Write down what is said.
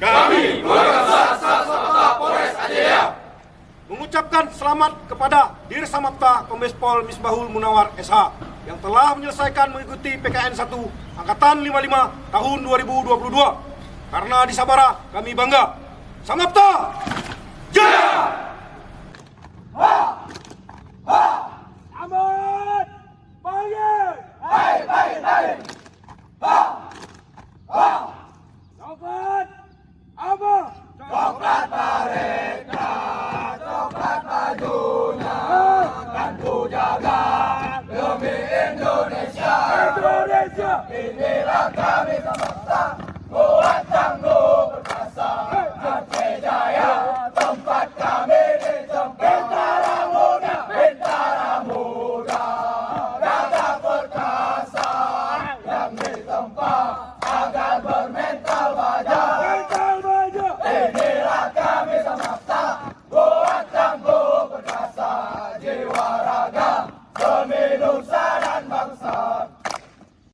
Kami, keluarga besar Samapta Polres Aceh Jaya, mengucapkan selamat kepada Dir Samapta Kombes Pol Misbahul Munawar SH yang telah menyelesaikan mengikuti PKN 1 Angkatan 55 tahun 2022. Karena di Sabara kami bangga. Samapta Jaya! Aman! Baik! Coklat! Apa? Coklat mereka, coklat majunya, akan ku jaga demi Indonesia. Indonesia! Inilah kami Samapta, kuat tangguh perkasa, Aceh Jaya, tempat kami ditempa. Bintara muda, gagah perkasa, yang ditempa agar bermental baja. Mental baja! Inilah kami Samapta, kuat tangguh perkasa, jiwa raga demi nusa.